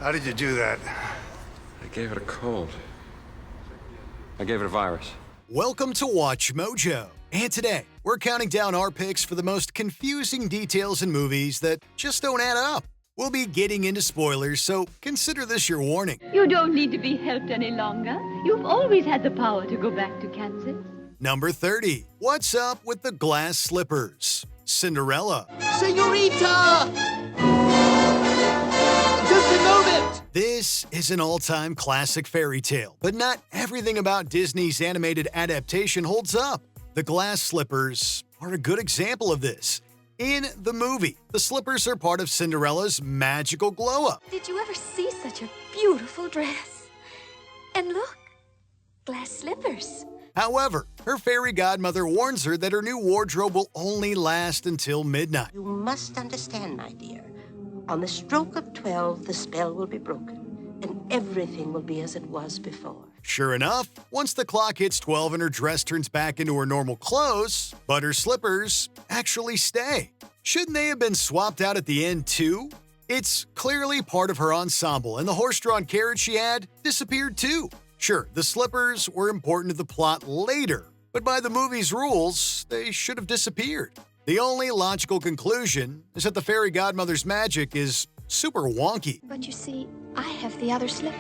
How did you do that? I gave it a cold. I gave it a virus. Welcome to Watch Mojo. And today, we're counting down our picks for the most confusing details in movies that just don't add up. We'll be getting into spoilers, so consider this your warning. You don't need to be helped any longer. You've always had the power to go back to Kansas. Number 30. What's up with the glass slippers? Cinderella. Senorita! Just a moment! This is an all-time classic fairy tale, but not everything about Disney's animated adaptation holds up. The glass slippers are a good example of this. In the movie, the slippers are part of Cinderella's magical glow-up. Did you ever see such a beautiful dress? And look, glass slippers. However, her fairy godmother warns her that her new wardrobe will only last until midnight. You must understand, my dear. On the stroke of 12, the spell will be broken, and everything will be as it was before. Sure enough, once the clock hits 12 and her dress turns back into her normal clothes, but her slippers actually stay. Shouldn't they have been swapped out at the end too? It's clearly part of her ensemble, and the horse-drawn carriage she had disappeared too. Sure, the slippers were important to the plot later, but by the movie's rules, they should have disappeared. The only logical conclusion is that the fairy godmother's magic is super wonky. But you see, I have the other slipper.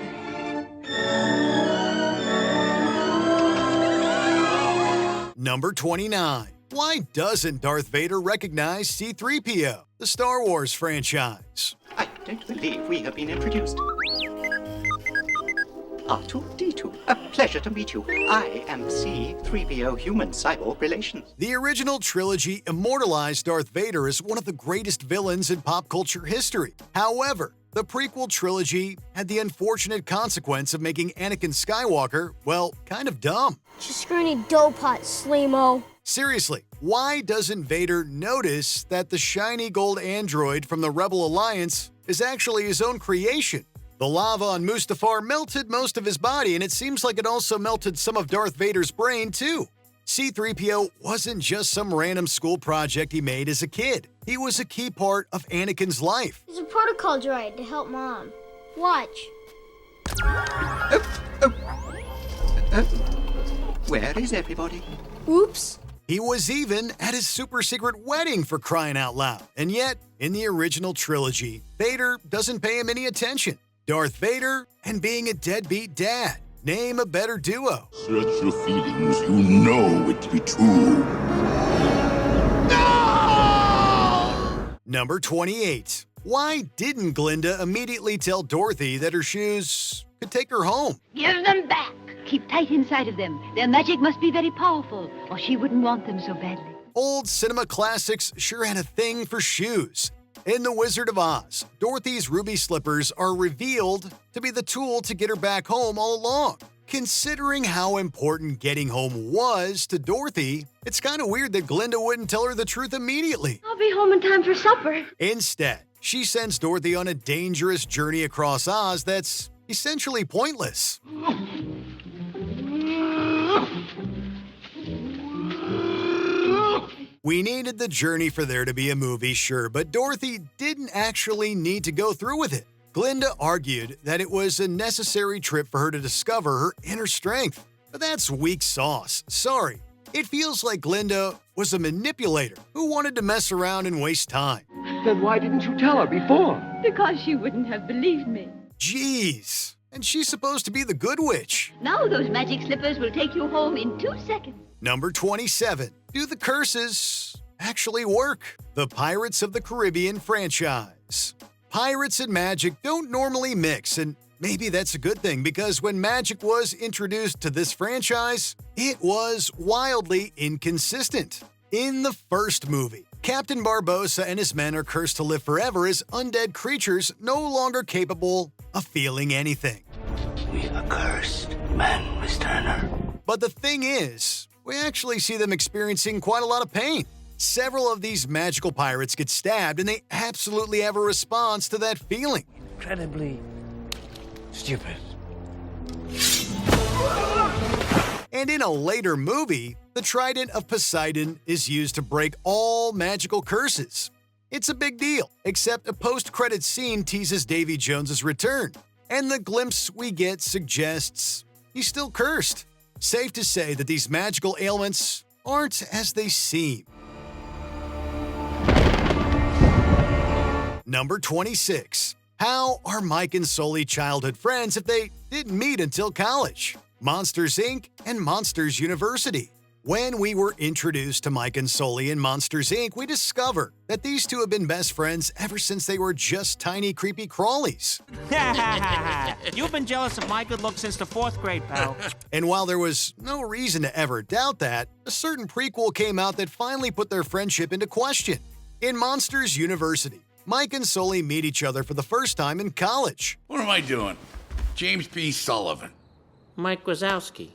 Number 29. Why doesn't Darth Vader recognize C-3PO, the Star Wars franchise? I don't believe we have been introduced. R2-D2, a pleasure to meet you. I am C-3PO human-cyborg relations. The original trilogy immortalized Darth Vader as one of the greatest villains in pop culture history. However, the prequel trilogy had the unfortunate consequence of making Anakin Skywalker, well, kind of dumb. You scrawny dough-pot, Slimo. Seriously, why doesn't Vader notice that the shiny gold android from the Rebel Alliance is actually his own creation? The lava on Mustafar melted most of his body, and it seems like it also melted some of Darth Vader's brain, too. C-3PO wasn't just some random school project he made as a kid. He was a key part of Anakin's life. There's a protocol droid to help Mom. Watch. Where is everybody? Oops. He was even at his super secret wedding, for crying out loud. And yet, in the original trilogy, Vader doesn't pay him any attention. Darth Vader and being a deadbeat dad. Name a better duo. Search your feelings, you know it to be true. No! Number 28. Why didn't Glinda immediately tell Dorothy that her shoes could take her home? Give them back. Keep tight inside of them. Their magic must be very powerful, or she wouldn't want them so badly. Old cinema classics sure had a thing for shoes. In The Wizard of Oz, Dorothy's ruby slippers are revealed to be the tool to get her back home all along. Considering how important getting home was to Dorothy, it's kind of weird that Glinda wouldn't tell her the truth immediately. I'll be home in time for supper. Instead, she sends Dorothy on a dangerous journey across Oz that's essentially pointless. We needed the journey for there to be a movie, sure, but Dorothy didn't actually need to go through with it. Glinda argued that it was a necessary trip for her to discover her inner strength. But that's weak sauce. Sorry. It feels like Glinda was a manipulator who wanted to mess around and waste time. Then why didn't you tell her before? Because she wouldn't have believed me. Jeez. And she's supposed to be the good witch. Now those magic slippers will take you home in 2 seconds. Number 27. Do the curses actually work? The Pirates of the Caribbean franchise. Pirates and magic don't normally mix, and maybe that's a good thing because when magic was introduced to this franchise, it was wildly inconsistent. In the first movie, Captain Barbossa and his men are cursed to live forever as undead creatures no longer capable of feeling anything. We are cursed, men, Miss Turner. But the thing is, we actually see them experiencing quite a lot of pain. Several of these magical pirates get stabbed, and they absolutely have a response to that feeling. Incredibly stupid. And in a later movie, the Trident of Poseidon is used to break all magical curses. It's a big deal, except a post-credit scene teases Davy Jones's return, and the glimpse we get suggests he's still cursed. Safe to say that these magical ailments aren't as they seem. Number 26. How are Mike and Sully childhood friends if they didn't meet until college? Monsters, Inc. and Monsters University. When we were introduced to Mike and Sully in Monsters, Inc., we discover that these two have been best friends ever since they were just tiny, creepy crawlies. You've been jealous of my good looks since the 4th grade, pal. And while there was no reason to ever doubt that, a certain prequel came out that finally put their friendship into question. In Monsters University, Mike and Sully meet each other for the first time in college. What am I doing? James B. Sullivan. Mike Wazowski.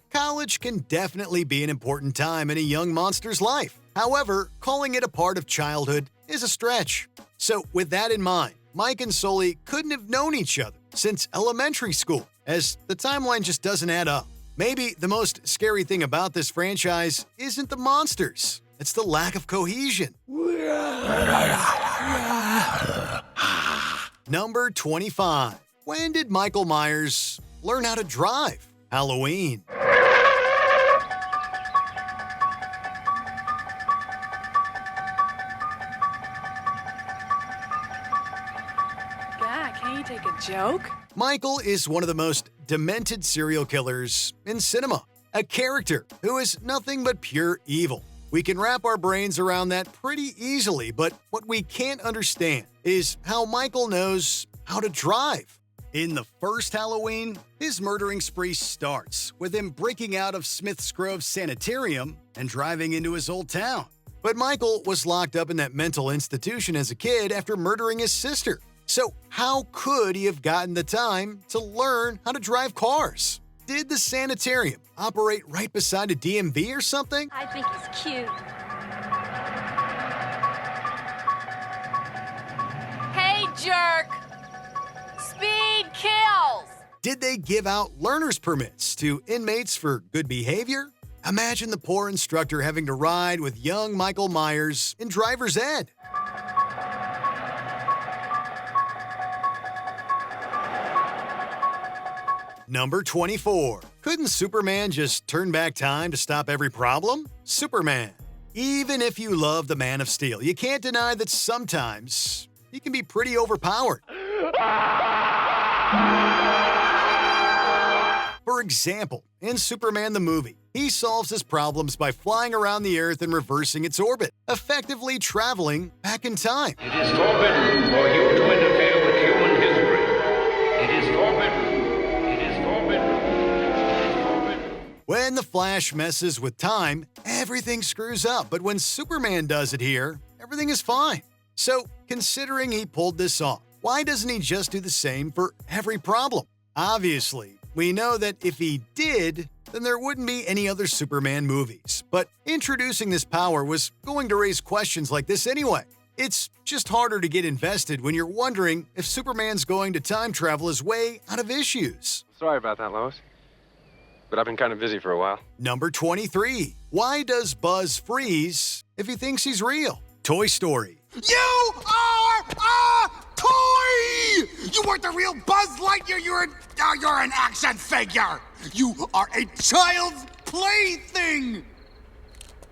College can definitely be an important time in a young monster's life. However, calling it a part of childhood is a stretch. So with that in mind, Mike and Sully couldn't have known each other since elementary school, as the timeline just doesn't add up. Maybe the most scary thing about this franchise isn't the monsters, it's the lack of cohesion. Number 25. When did Michael Myers learn how to drive? Halloween. God, can you take a joke? Michael is one of the most demented serial killers in cinema, a character who is nothing but pure evil. We can wrap our brains around that pretty easily, but what we can't understand is how Michael knows how to drive. In the first Halloween, his murdering spree starts with him breaking out of Smith's Grove Sanitarium and driving into his old town. But Michael was locked up in that mental institution as a kid after murdering his sister. So how could he have gotten the time to learn how to drive cars? Did the sanitarium operate right beside a DMV or something? I think he's cute. Hey, jerk! Speed kills! Did they give out learner's permits to inmates for good behavior? Imagine the poor instructor having to ride with young Michael Myers in driver's ed. Number 24. Couldn't Superman just turn back time to stop every problem? Superman. Even if you love the Man of Steel, you can't deny that sometimes he can be pretty overpowered. For example, in Superman the movie, he solves his problems by flying around the Earth and reversing its orbit, effectively traveling back in time. It is forbidden for you to interfere with human history. It is forbidden. It is forbidden. It is forbidden. When the Flash messes with time, everything screws up, but when Superman does it here, everything is fine. So, considering he pulled this off, why doesn't he just do the same for every problem? Obviously, we know that if he did, then there wouldn't be any other Superman movies. But introducing this power was going to raise questions like this anyway. It's just harder to get invested when you're wondering if Superman's going to time travel his way out of issues. Sorry about that, Lois. But I've been kind of busy for a while. Number 23. Why does Buzz freeze if he thinks he's real? Toy Story. You are a toy! You weren't the real Buzz Lightyear, you're an action figure! You are a child's plaything!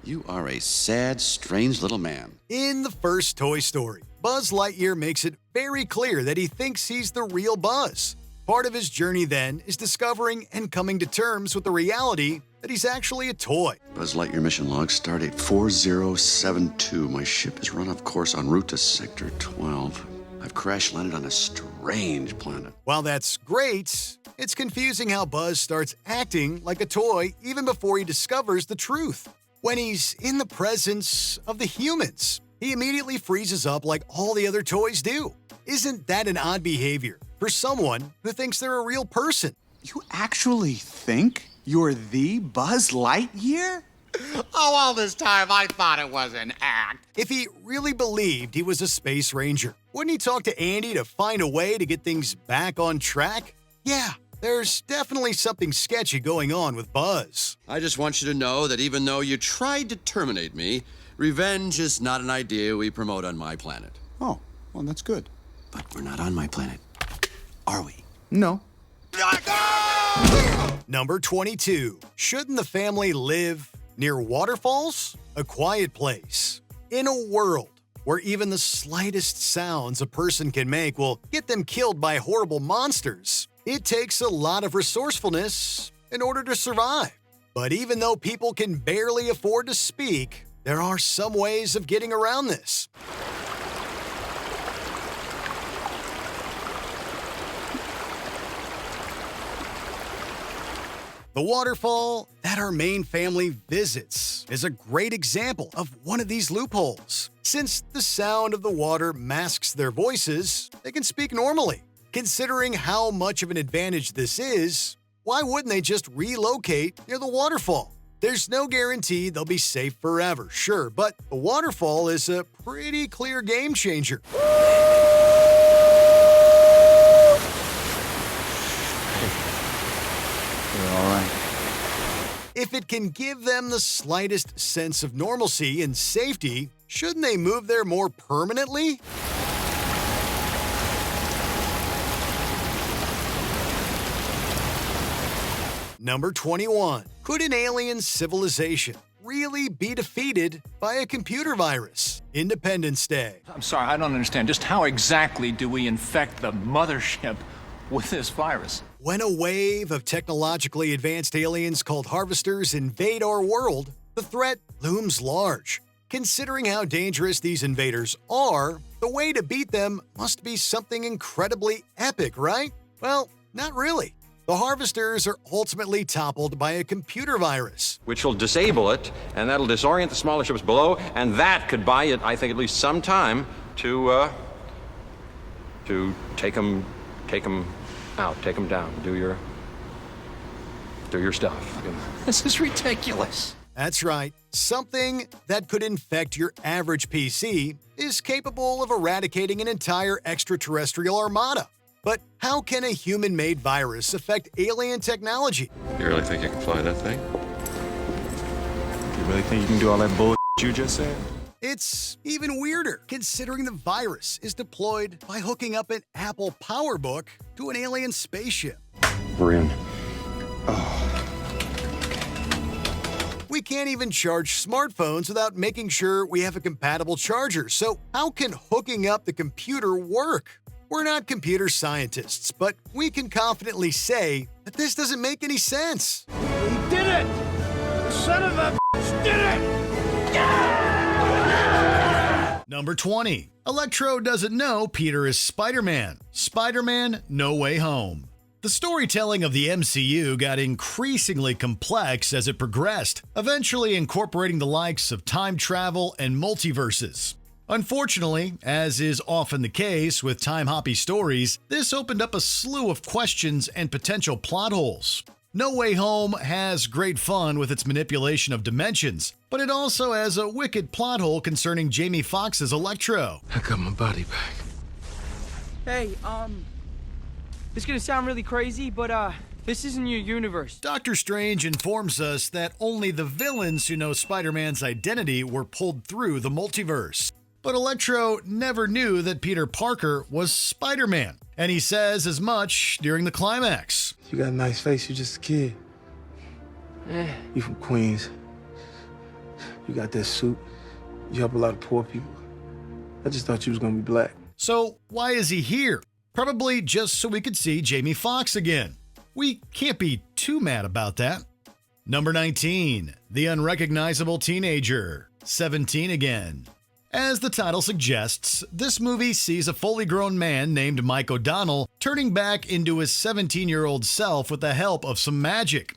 You are a sad, strange little man. In the first Toy Story, Buzz Lightyear makes it very clear that he thinks he's the real Buzz. Part of his journey then is discovering and coming to terms with the reality that he's actually a toy. Buzz Lightyear mission log, stardate 4072. My ship is run off course en route to Sector 12. I've crash landed on a strange planet. While that's great, it's confusing how Buzz starts acting like a toy even before he discovers the truth. When he's in the presence of the humans, he immediately freezes up like all the other toys do. Isn't that an odd behavior for someone who thinks they're a real person? You actually think you're the Buzz Lightyear? Oh, all this time I thought it was an act. If he really believed he was a space ranger, wouldn't he talk to Andy to find a way to get things back on track? Yeah, there's definitely something sketchy going on with Buzz. I just want you to know that even though you tried to terminate me, Revenge is not an idea we promote on my planet. Oh, well, that's good. But we're not on my planet, are we? No. Number 22. Shouldn't the family live near waterfalls? A Quiet Place. In a world where even the slightest sounds a person can make will get them killed by horrible monsters, it takes a lot of resourcefulness in order to survive. But even though people can barely afford to speak, there are some ways of getting around this. The waterfall that our main family visits is a great example of one of these loopholes. Since the sound of the water masks their voices, they can speak normally. Considering how much of an advantage this is, why wouldn't they just relocate near the waterfall? There's no guarantee they'll be safe forever, sure, but the waterfall is a pretty clear game changer. If it can give them the slightest sense of normalcy and safety, shouldn't they move there more permanently? Number 21. Could an alien civilization really be defeated by a computer virus? Independence Day. I'm sorry, I don't understand. Just how exactly do we infect the mothership with this virus? When a wave of technologically advanced aliens called Harvesters invade our world, the threat looms large. Considering how dangerous these invaders are, the way to beat them must be something incredibly epic, right? Well, not really. The Harvesters are ultimately toppled by a computer virus, which will disable it, and that'll disorient the smaller ships below, and that could buy it, I think, at least some time to take them out, take them down, do your stuff. This is ridiculous. That's right. Something that could infect your average PC is capable of eradicating an entire extraterrestrial armada. But how can a human-made virus affect alien technology? You really think you can fly that thing? You really think you can do all that bullshit you just said? It's even weirder, considering the virus is deployed by hooking up an Apple PowerBook to an alien spaceship. We're in. We can't even charge smartphones without making sure we have a compatible charger, so how can hooking up the computer work? We're not computer scientists, but we can confidently say that this doesn't make any sense. He did it! The son of a bitch did it! Number 20. Electro doesn't know Peter is Spider-Man. Spider-Man No Way Home. The storytelling of the MCU got increasingly complex as it progressed, eventually incorporating the likes of time travel and multiverses. Unfortunately, as is often the case with time-hoppy stories, this opened up a slew of questions and potential plot holes. No Way Home has great fun with its manipulation of dimensions, but it also has a wicked plot hole concerning Jamie Foxx's Electro. I got my body back. Hey, this is gonna sound really crazy, but this isn't your universe. Doctor Strange informs us that only the villains who know Spider-Man's identity were pulled through the multiverse. But Electro never knew that Peter Parker was Spider-Man, and he says as much during the climax. You got a nice face, you're just a kid. You from Queens. You got that suit. You help a lot of poor people. I just thought you was gonna be black. So why is he here? Probably just so we could see Jamie Foxx again. We can't be too mad about that. Number 19, The Unrecognizable Teenager, 17 again. As the title suggests, this movie sees a fully grown man named Mike O'Donnell turning back into his 17-year-old self with the help of some magic.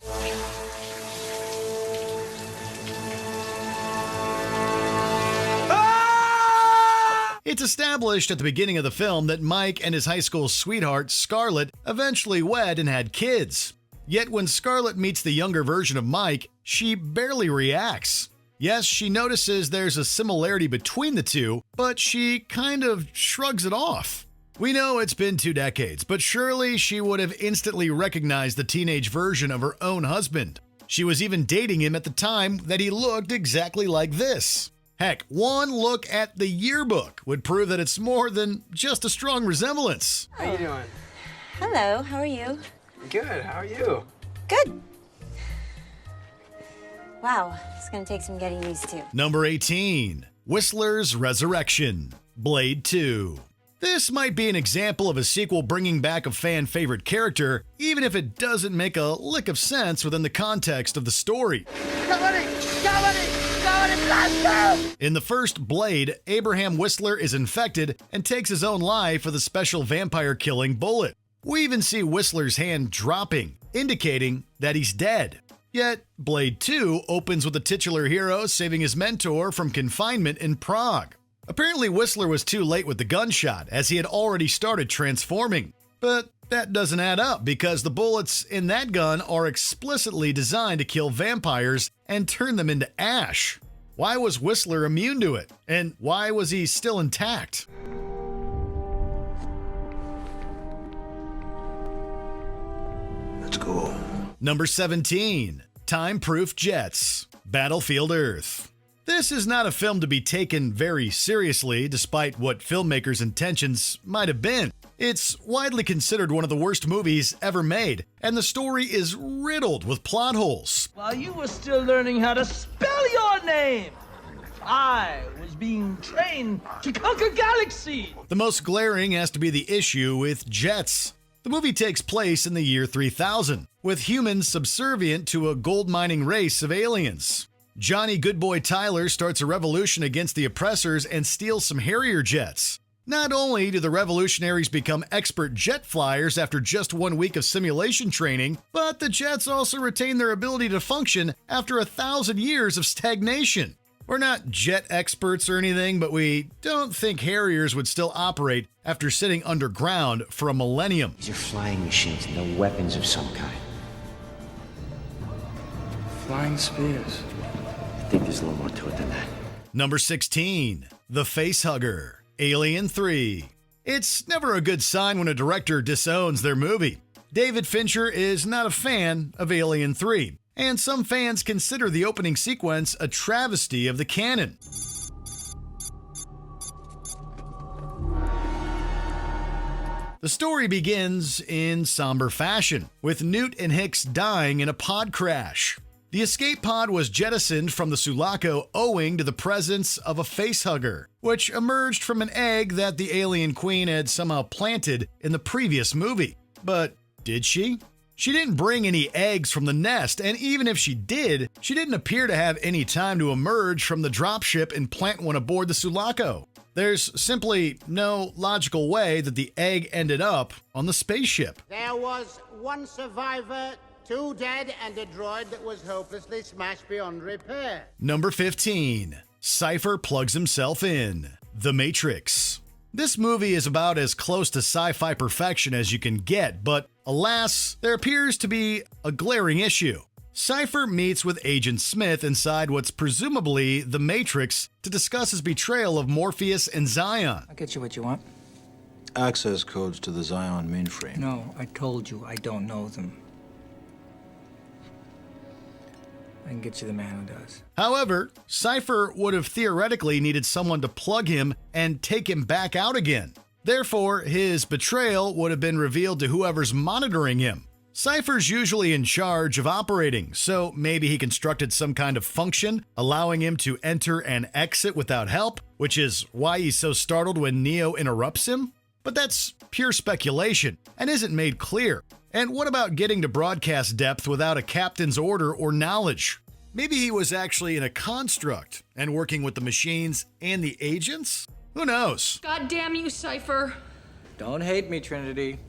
It's established at the beginning of the film that Mike and his high school sweetheart, Scarlett, eventually wed and had kids. Yet when Scarlett meets the younger version of Mike, she barely reacts. Yes, she notices there's a similarity between the two, but she kind of shrugs it off. We know it's been 2 decades, but surely she would have instantly recognized the teenage version of her own husband. She was even dating him at the time that he looked exactly like this. Heck, one look at the yearbook would prove that it's more than just a strong resemblance. How you doing? Hello, how are you? Good, how are you? Good. Wow, it's gonna take some getting used to. Number 18, Whistler's Resurrection, Blade 2. This might be an example of a sequel bringing back a fan favorite character, even if it doesn't make a lick of sense within the context of the story. In the first Blade, Abraham Whistler is infected and takes his own life with a special vampire-killing bullet. We even see Whistler's hand dropping, indicating that he's dead. Yet, Blade 2 opens with the titular hero saving his mentor from confinement in Prague. Apparently, Whistler was too late with the gunshot, as he had already started transforming. But that doesn't add up, because the bullets in that gun are explicitly designed to kill vampires and turn them into ash. Why was Whistler immune to it? And why was he still intact? Let's go. Number 17, Time-Proof Jets, Battlefield Earth. This is not a film to be taken very seriously, despite what filmmakers' intentions might have been. It's widely considered one of the worst movies ever made, and the story is riddled with plot holes. While you were still learning how to spell your name, I was being trained to conquer galaxies. The most glaring has to be the issue with jets. The movie takes place in the year 3000, with humans subservient to a gold-mining race of aliens. Johnny Goodboy Tyler starts a revolution against the oppressors and steals some Harrier jets. Not only do the revolutionaries become expert jet flyers after just 1 week of simulation training, but the jets also retain their ability to function after 1,000 years of stagnation. We're not jet experts or anything, but we don't think Harriers would still operate after sitting underground for a millennium. These are flying machines, no weapons of some kind. Flying spears. I think there's a little more to it than that. Number 16, The Facehugger, Alien 3. It's never a good sign when a director disowns their movie. David Fincher is not a fan of Alien 3, and some fans consider the opening sequence a travesty of the canon. The story begins in somber fashion, with Newt and Hicks dying in a pod crash. The escape pod was jettisoned from the Sulaco owing to the presence of a facehugger, which emerged from an egg that the alien queen had somehow planted in the previous movie. But did she? She didn't bring any eggs from the nest, and even if she did, she didn't appear to have any time to emerge from the dropship and plant one aboard the Sulaco. There's simply no logical way that the egg ended up on the spaceship. There was one survivor, 2 dead, and a droid that was hopelessly smashed beyond repair. Number 15. Cipher plugs himself in. The Matrix. This movie is about as close to sci-fi perfection as you can get, but alas, there appears to be a glaring issue. Cipher meets with Agent Smith inside what's presumably the Matrix to discuss his betrayal of Morpheus and Zion. I'll get you what you want. Access codes to the Zion mainframe. No, I told you I don't know them. I can get you the man who does. However, Cipher would have theoretically needed someone to plug him and take him back out again. Therefore, his betrayal would have been revealed to whoever's monitoring him. Cipher's usually in charge of operating, so maybe he constructed some kind of function, allowing him to enter and exit without help, which is why he's so startled when Neo interrupts him? But that's pure speculation and isn't made clear. And what about getting to broadcast depth without a captain's order or knowledge? Maybe he was actually in a construct and working with the machines and the agents? Who knows? God damn you, Cipher. Don't hate me, Trinity.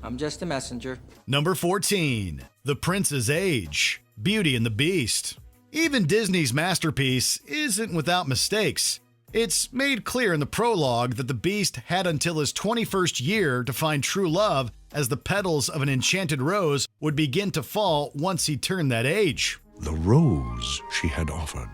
I'm just a messenger. Number 14. The Prince's Age, Beauty and the Beast. Even Disney's masterpiece isn't without mistakes. It's made clear in the prologue that the Beast had until his 21st year to find true love, as the petals of an enchanted rose would begin to fall once he turned that age. The rose she had offered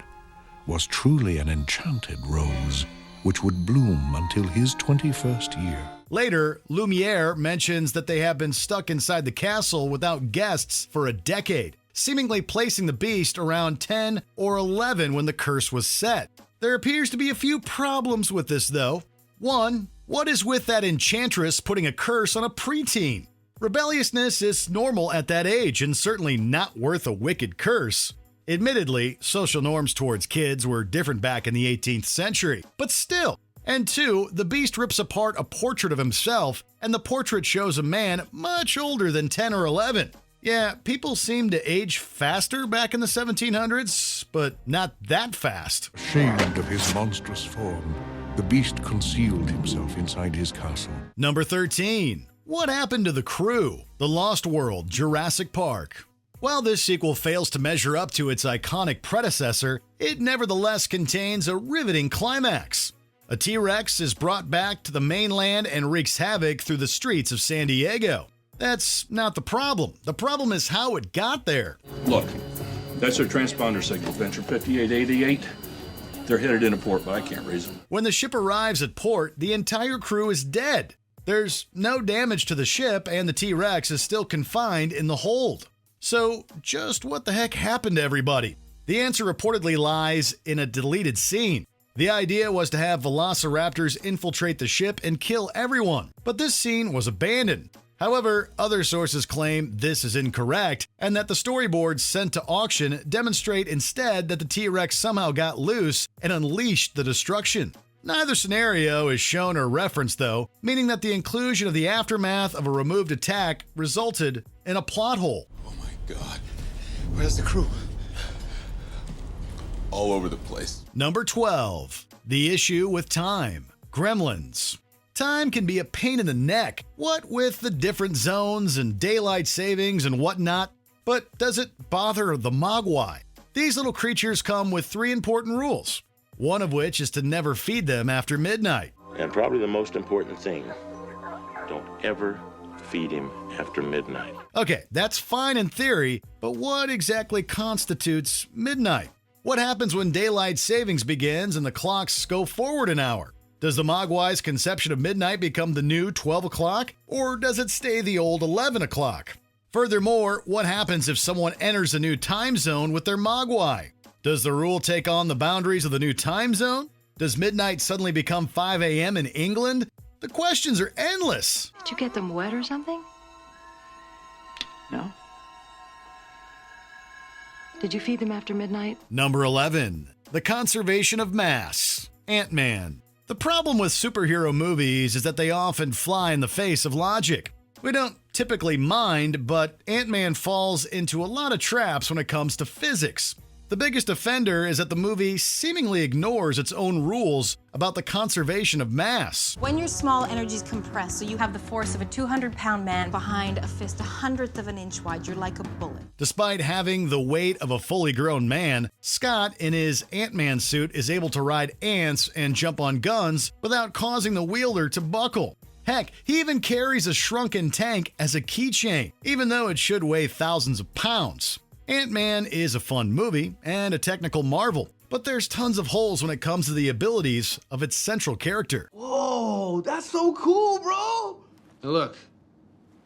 was truly an enchanted rose, which would bloom until his 21st year. Later, Lumiere mentions that they have been stuck inside the castle without guests for a decade, seemingly placing the beast around 10 or 11 when the curse was set. There appears to be a few problems with this, though. One, what is with that enchantress putting a curse on a preteen? Rebelliousness is normal at that age and certainly not worth a wicked curse. Admittedly, social norms towards kids were different back in the 18th century, but still. And two, the beast rips apart a portrait of himself, and the portrait shows a man much older than 10 or 11. Yeah, people seemed to age faster back in the 1700s, but not that fast. Ashamed of his monstrous form, the beast concealed himself inside his castle. Number 13. What happened to the crew? The Lost World, Jurassic Park. While this sequel fails to measure up to its iconic predecessor, it nevertheless contains a riveting climax. A T-Rex is brought back to the mainland and wreaks havoc through the streets of San Diego. That's not the problem. The problem is how it got there. Look, that's their transponder signal, Venture 5888. They're headed into port, but I can't raise them. When the ship arrives at port, the entire crew is dead. There's no damage to the ship, and the T-Rex is still confined in the hold. So, just what the heck happened to everybody? The answer reportedly lies in a deleted scene. The idea was to have velociraptors infiltrate the ship and kill everyone, but this scene was abandoned. However, other sources claim this is incorrect and that the storyboards sent to auction demonstrate instead that the T-Rex somehow got loose and unleashed the destruction. Neither scenario is shown or referenced, though, meaning that the inclusion of the aftermath of a removed attack resulted in a plot hole. Oh my God. Where's the crew? All over the place. Number 12. The issue with time. Gremlins. Time can be a pain in the neck, what with the different zones and daylight savings and whatnot, but does it bother the Mogwai? These little creatures come with 3 important rules, one of which is to never feed them after midnight. And probably the most important thing, don't ever feed him after midnight. Okay, that's fine in theory, but what exactly constitutes midnight? What happens when daylight savings begins and the clocks go forward an hour? Does the Mogwai's conception of midnight become the new 12 o'clock, or does it stay the old 11 o'clock? Furthermore, what happens if someone enters a new time zone with their Mogwai? Does the rule take on the boundaries of the new time zone? Does midnight suddenly become 5 a.m. in England? The questions are endless. Did you get them wet or something? No? Did you feed them after midnight? Number 11. The conservation of mass. Ant-Man. The problem with superhero movies is that they often fly in the face of logic. We don't typically mind, but Ant-Man falls into a lot of traps when it comes to physics. The biggest offender is that the movie seemingly ignores its own rules about the conservation of mass. When your small energies compress, so you have the force of a 200-pound man behind a fist 1/100th of an inch wide, you're like a bullet. Despite having the weight of a fully grown man, Scott in his Ant-Man suit is able to ride ants and jump on guns without causing the wielder to buckle. Heck, he even carries a shrunken tank as a keychain, even though it should weigh thousands of pounds. Ant-Man is a fun movie and a technical marvel, but there's tons of holes when it comes to the abilities of its central character. Whoa, that's so cool, bro! Now look,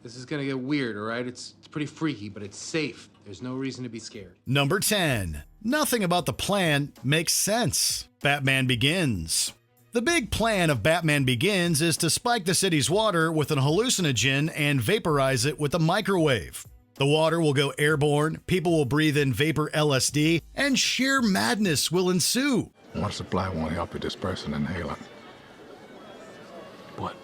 this is gonna get weird, all right? It's pretty freaky, but it's safe. There's no reason to be scared. Number 10. Nothing about the plan makes sense. Batman Begins. The big plan of Batman Begins is to spike the city's water with an hallucinogen and vaporize it with a microwave. The water will go airborne, people will breathe in vapor LSD, and sheer madness will ensue. Water supply won't help you disperse an inhalant. But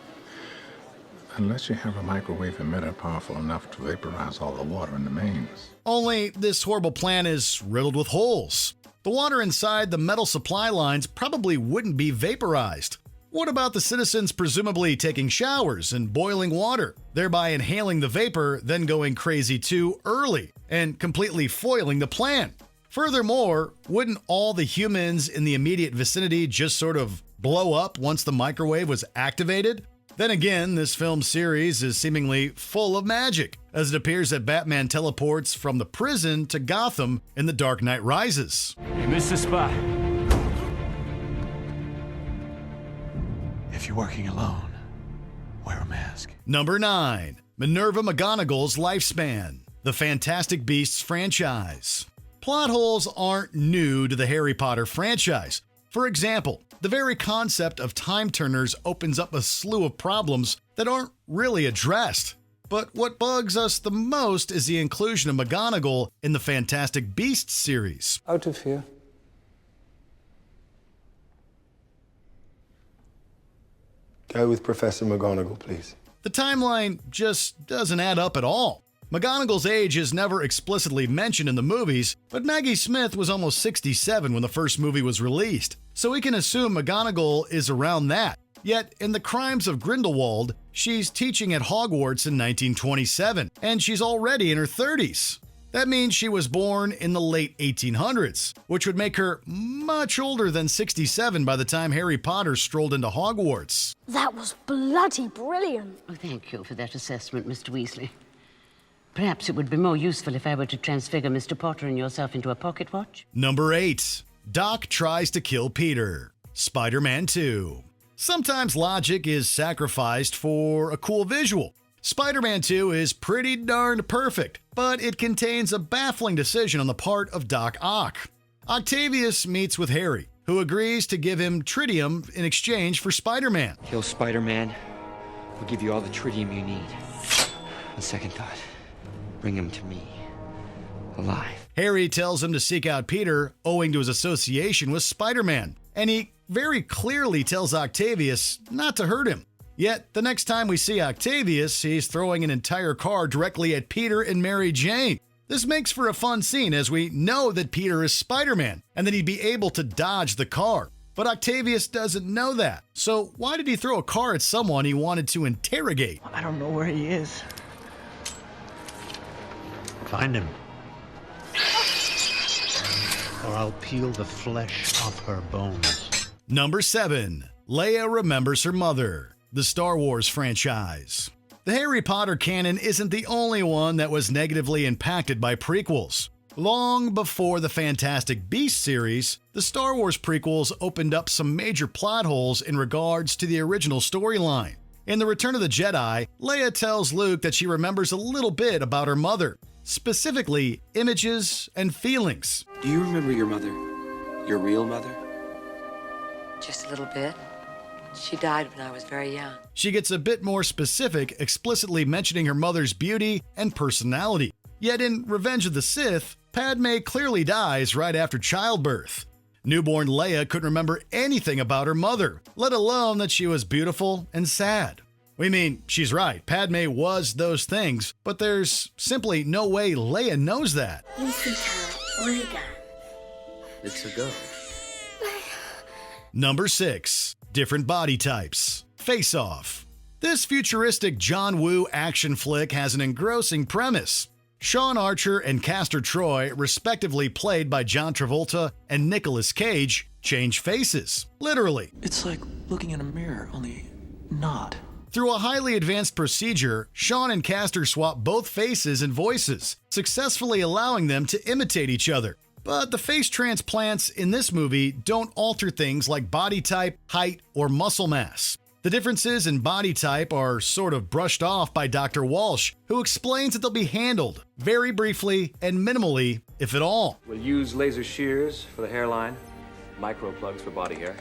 unless you have a microwave emitter powerful enough to vaporize all the water in the mains. Only this horrible plan is riddled with holes. The water inside the metal supply lines probably wouldn't be vaporized. What about the citizens presumably taking showers and boiling water, thereby inhaling the vapor, then going crazy too early and completely foiling the plan? Furthermore, wouldn't all the humans in the immediate vicinity just sort of blow up once the microwave was activated? Then again, this film series is seemingly full of magic, as it appears that Batman teleports from the prison to Gotham in The Dark Knight Rises. You missed the spot. If you're working alone, wear a mask. Number 9. Minerva McGonagall's lifespan. the Fantastic Beasts franchise. Plot holes aren't new to the Harry Potter franchise. For example, the very concept of time turners opens up a slew of problems that aren't really addressed. But what bugs us the most is the inclusion of McGonagall in the Fantastic Beasts series. Out of here. Go with Professor McGonagall, please. The timeline just doesn't add up at all. McGonagall's age is never explicitly mentioned in the movies, but Maggie Smith was almost 67 when the first movie was released, so we can assume McGonagall is around that. Yet, in The Crimes of Grindelwald, she's teaching at Hogwarts in 1927, and she's already in her 30s. That means she was born in the late 1800s, which would make her much older than 67 by the time Harry Potter strolled into Hogwarts. That was bloody brilliant. Oh, thank you for that assessment, Mr. Weasley. Perhaps it would be more useful if I were to transfigure Mr. Potter and yourself into a pocket watch. Number 8. Doc tries to kill Peter. Spider-Man 2. Sometimes logic is sacrificed for a cool visual. Spider-Man 2 is pretty darned perfect, but it contains a baffling decision on the part of Doc Ock. Octavius meets with Harry, who agrees to give him tritium in exchange for Spider-Man. Kill Spider-Man, we'll give you all the tritium you need. On second thought, bring him to me, alive. Harry tells him to seek out Peter, owing to his association with Spider-Man, and he very clearly tells Octavius not to hurt him. Yet, the next time we see Octavius, he's throwing an entire car directly at Peter and Mary Jane. This makes for a fun scene as we know that Peter is Spider-Man and that he'd be able to dodge the car. But Octavius doesn't know that. So why did he throw a car at someone he wanted to interrogate? I don't know where he is. Find him. Or I'll peel the flesh off her bones. Number 7. Leia remembers her mother. The Star Wars franchise. The Harry Potter canon isn't the only one that was negatively impacted by prequels. Long before the Fantastic Beasts series, the Star Wars prequels opened up some major plot holes in regards to the original storyline. In The Return of the Jedi, Leia tells Luke that she remembers a little bit about her mother, specifically images and feelings. Do you remember your mother? Your real mother? Just a little bit. She died when I was very young. She gets a bit more specific, explicitly mentioning her mother's beauty and personality. Yet in Revenge of the Sith, Padme clearly dies right after childbirth. Newborn Leia couldn't remember anything about her mother, let alone that she was beautiful and sad. We mean, she's right, Padme was those things, but there's simply no way Leia knows that. It's a go. Number 6. Different body types. Face Off. This futuristic John Woo action flick has an engrossing premise. Sean Archer and Castor Troy, respectively played by John Travolta and Nicolas Cage, change faces. Literally. It's like looking in a mirror, only not. Through a highly advanced procedure, Sean and Castor swap both faces and voices, successfully allowing them to imitate each other. But the face transplants in this movie don't alter things like body type, height, or muscle mass. The differences in body type are sort of brushed off by Dr. Walsh, who explains that they'll be handled very briefly and minimally, if at all. We'll use laser shears for the hairline, micro plugs for body hair.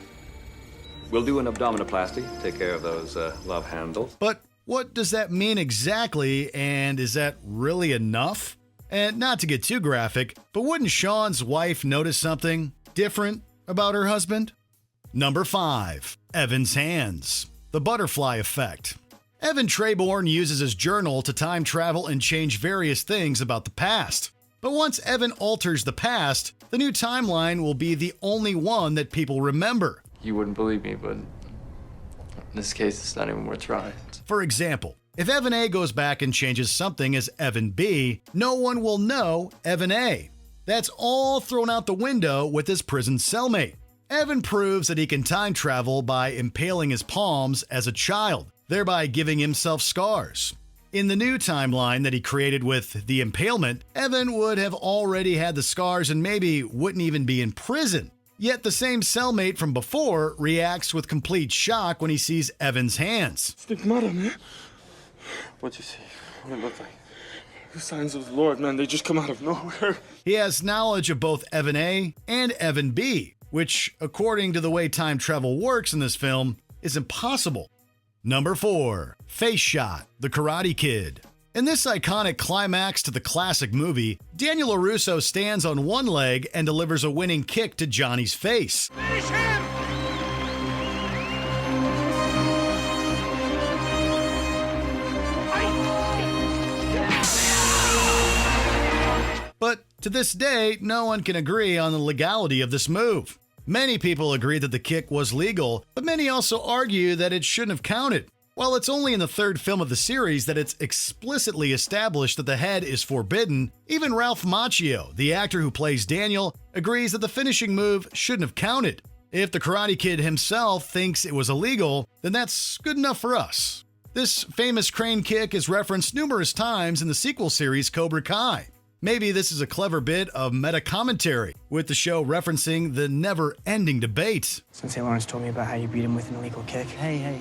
We'll do an abdominoplasty, take care of those love handles. But what does that mean exactly, and is that really enough? And not to get too graphic, but wouldn't Sean's wife notice something different about her husband? Number 5. Evan's hands. The butterfly effect. Evan Treborn uses his journal to time travel and change various things about the past. But once Evan alters the past, the new timeline will be the only one that people remember. You wouldn't believe me, but in this case, it's not even worth trying. For example, if Evan A goes back and changes something as Evan B, no one will know Evan A. That's all thrown out the window with his prison cellmate. Evan proves that he can time travel by impaling his palms as a child, thereby giving himself scars. In the new timeline that he created with the impalement, Evan would have already had the scars and maybe wouldn't even be in prison. Yet the same cellmate from before reacts with complete shock when he sees Evan's hands. Stigmata, man. What'd you see? What did it look like? The signs of the Lord, man, they just come out of nowhere. He has knowledge of both Evan A and Evan B, which, according to the way time travel works in this film, is impossible. Number 4. Face Shot, The Karate Kid. In this iconic climax to the classic movie, Daniel LaRusso stands on one leg and delivers a winning kick to Johnny's face. Finish him! But to this day, no one can agree on the legality of this move. Many people agree that the kick was legal, but many also argue that it shouldn't have counted. While it's only in the third film of the series that it's explicitly established that the head is forbidden, even Ralph Macchio, the actor who plays Daniel, agrees that the finishing move shouldn't have counted. If the Karate Kid himself thinks it was illegal, then that's good enough for us. This famous crane kick is referenced numerous times in the sequel series Cobra Kai. Maybe this is a clever bit of meta-commentary, with the show referencing the never-ending debate. Sensei Lawrence told me about how you beat him with an illegal kick. Hey.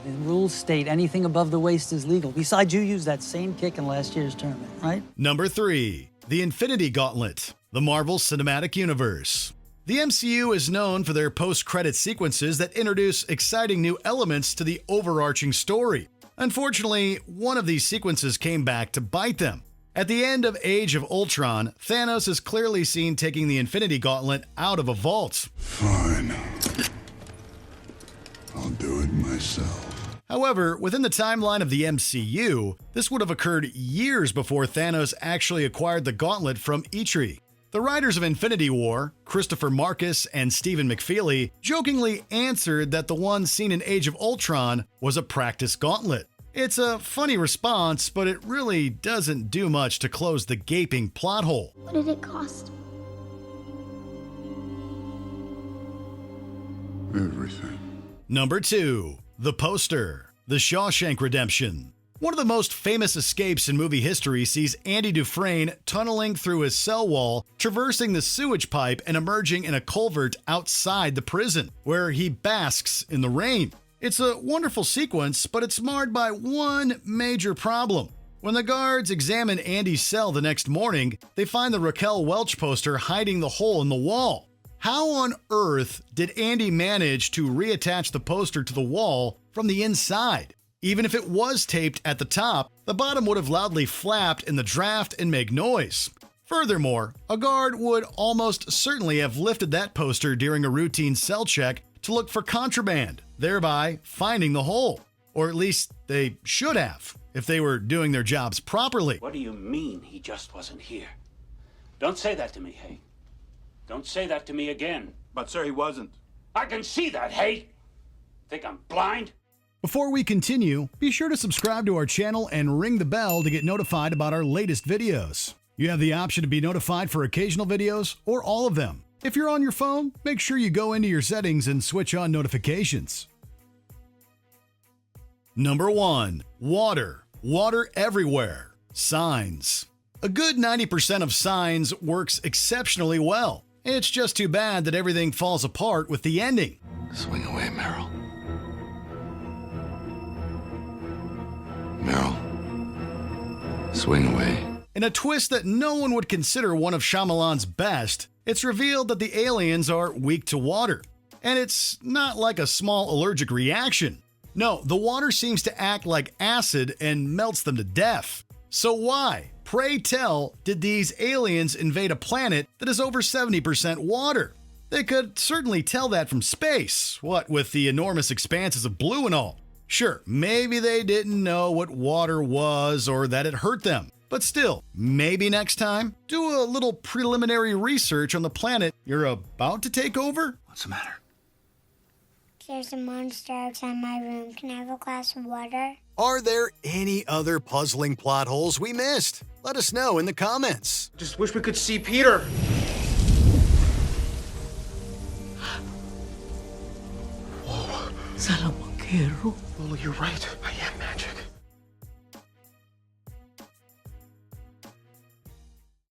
The rules state anything above the waist is legal. Besides, you used that same kick in last year's tournament, right? Number 3. The Infinity Gauntlet, the Marvel Cinematic Universe. The MCU is known for their post-credit sequences that introduce exciting new elements to the overarching story. Unfortunately, one of these sequences came back to bite them. At the end of Age of Ultron, Thanos is clearly seen taking the Infinity Gauntlet out of a vault. Fine. I'll do it myself. However, within the timeline of the MCU, this would have occurred years before Thanos actually acquired the gauntlet from Eitri. The writers of Infinity War, Christopher Marcus and Stephen McFeely, jokingly answered that the one seen in Age of Ultron was a practice gauntlet. It's a funny response, but it really doesn't do much to close the gaping plot hole. What did it cost? Everything. Number 2. The Poster, The Shawshank Redemption. One of the most famous escapes in movie history sees Andy Dufresne tunneling through his cell wall, traversing the sewage pipe, and emerging in a culvert outside the prison, where he basks in the rain. It's a wonderful sequence, but it's marred by one major problem. When the guards examine Andy's cell the next morning, they find the Raquel Welch poster hiding the hole in the wall. How on earth did Andy manage to reattach the poster to the wall from the inside? Even if it was taped at the top, the bottom would have loudly flapped in the draft and make noise. Furthermore, a guard would almost certainly have lifted that poster during a routine cell check to look for contraband, thereby finding the hole. Or at least they should have, if they were doing their jobs properly. What do you mean he just wasn't here? Don't say that to me, Hay. Don't say that to me again. But, sir, he wasn't. I can see that, Hay. Think I'm blind? Before we continue, be sure to subscribe to our channel and ring the bell to get notified about our latest videos. You have the option to be notified for occasional videos or all of them. If you're on your phone, make sure you go into your settings and switch on notifications. Number 1. Water. Water everywhere. Signs. A good 90% of signs works exceptionally well. It's just too bad that everything falls apart with the ending. Swing away, Meryl. Meryl. Swing away. In a twist that no one would consider one of Shyamalan's best, it's revealed that the aliens are weak to water. And it's not like a small allergic reaction. No, the water seems to act like acid and melts them to death. So why, pray tell, did these aliens invade a planet that is over 70% water? They could certainly tell that from space, what with the enormous expanses of blue and all. Sure, maybe they didn't know what water was or that it hurt them. But still, maybe next time, do a little preliminary research on the planet you're about to take over. What's the matter? There's a monster outside my room. Can I have a glass of water? Are there any other puzzling plot holes we missed? Let us know in the comments. Just wish we could see Peter. Salamanquero. Lola, you're right. I am magic.